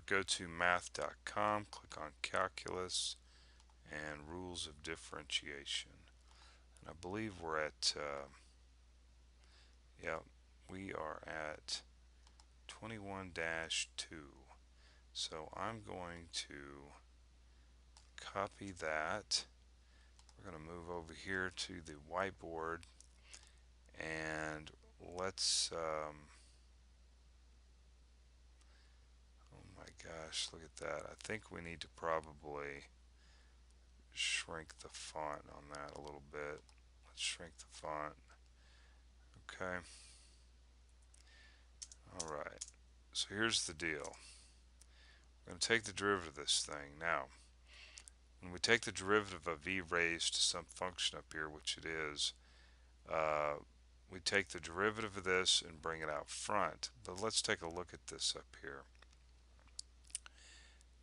go to math.com, click on Calculus and Rules of Differentiation. And I believe we're at, yeah, we are at 21-2. So I'm going to copy that. We're going to move over here to the whiteboard and let's, oh my gosh, look at that. I think we need to probably shrink the font on that a little bit. Let's shrink the font. Okay. Alright. So here's the deal. We're going to take the derivative of this thing. Now, when we take the derivative of e raised to some function up here, which it is, we take the derivative of this and bring it out front. But let's take a look at this up here.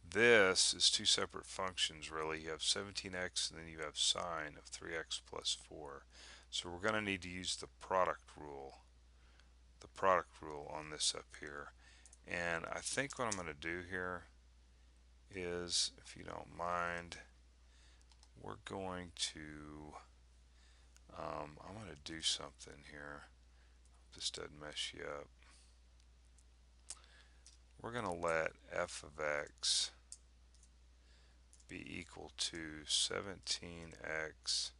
This is two separate functions really. You have 17x and then you have sine of 3x plus 4. So we're going to need to use the product rule. The product rule on this up here. And I think what I'm going to do here is, if you don't mind, we're going to, I'm going to do something here. Hope this doesn't mess you up. We're going to let f of x be equal to 17x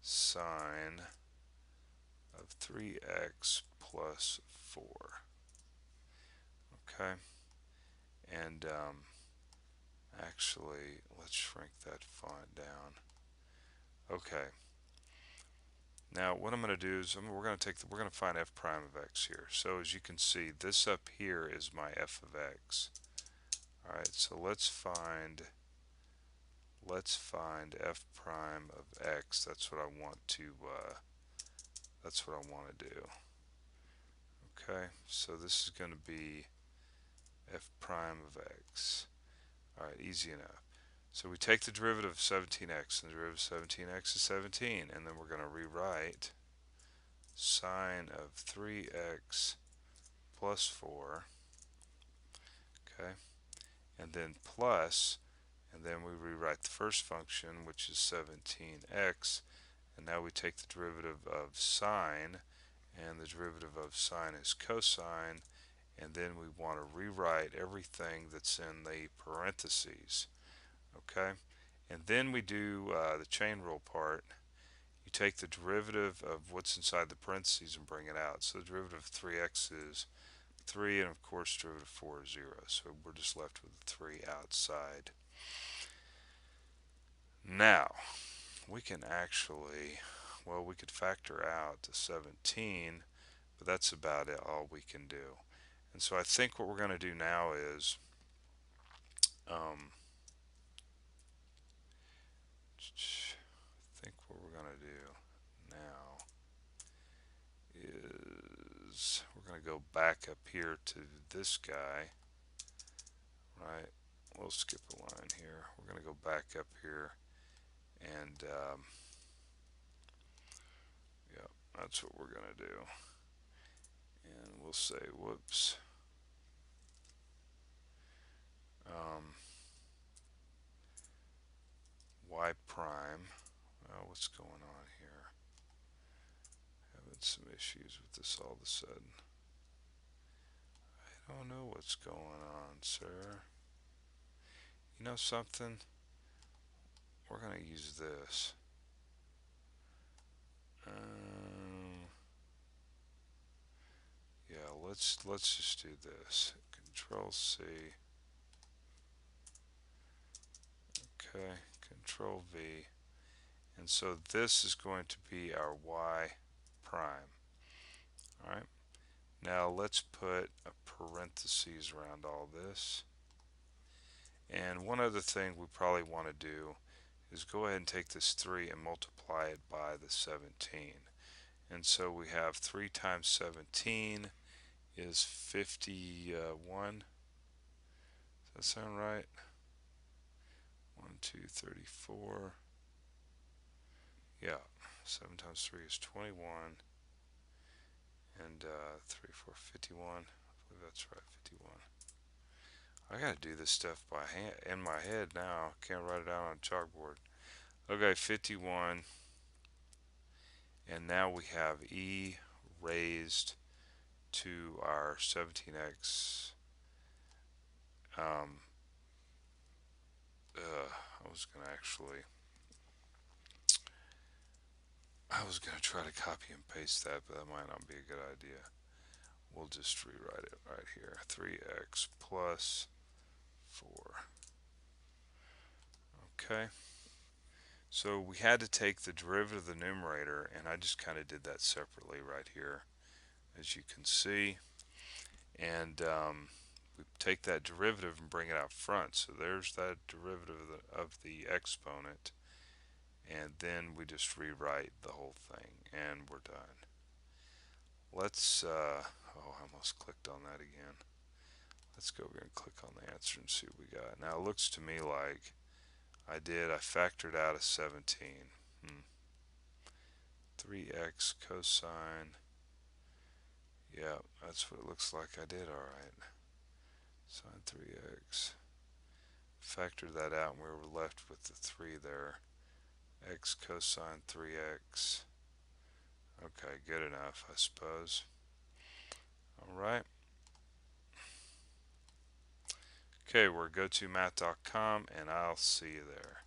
sine of 3x plus 4. Okay, and actually let's shrink that font down. Okay, now what I'm going to do is we're going to find f prime of x here. So as you can see, this up here is my f of x. All right, so let's find f prime of x. That's what I want to do. Okay, so this is going to be f prime of x. All right, easy enough. So we take the derivative of 17x, and the derivative of 17x is 17, and then we're going to rewrite sine of 3x plus 4, okay, and then plus, and then we rewrite the first function, which is 17x, and now we take the derivative of sine, and the derivative of sine is cosine, and then we want to rewrite everything that's in the parentheses, okay, and then we do the chain rule part. You take the derivative of what's inside the parentheses and bring it out. So the derivative of 3x is 3, and of course derivative of 4 is 0. So we're just left with 3 outside. Now, we can actually, well, we could factor out to 17, but that's about it, all we can do. And so I think what we're going to do now is, I think what we're going to do now is we're going to go back up here to this guy, right? We'll skip a line here. We're going to go back up here and yeah, that's what we're going to do. And we'll say, whoops. Y prime. Well, what's going on here? Having some issues with this all of a sudden. I don't know what's going on, sir. You know something? We're going to use this. Yeah, let's just do this. Control C. Okay, Control V. And so this is going to be our Y prime. Alright, now let's put a parentheses around all this. And one other thing we probably want to do is go ahead and take this 3 and multiply it by the 17. And so we have 3 times 17 is 51. Does that sound right? 1, 2, 34. Yeah, 7 times 3 is 21. And 3, 4, 51. I believe that's right, 51. I gotta do this stuff by hand in my head now. Can't write it out on chalkboard. Okay, 51. And now we have e raised to our 17x. Um, I was gonna actually, I was gonna try to copy and paste that, but that might not be a good idea. We'll just rewrite it right here. 3x plus 4. Okay. So we had to take the derivative of the numerator, and I just kind of did that separately right here, as you can see. And we take that derivative and bring it out front. So there's that derivative of the exponent, and then we just rewrite the whole thing, and we're done. Let's, oh, I almost clicked on that again. Let's go over here and click on the answer and see what we got. Now it looks to me like I factored out a 17. 3x cosine. Yeah, that's what it looks like I did. Alright. Sine 3x. Factored that out and we were left with the 3 there. X cosine 3x. Okay, good enough, I suppose. Alright. Okay, we're gotomath.com and I'll see you there.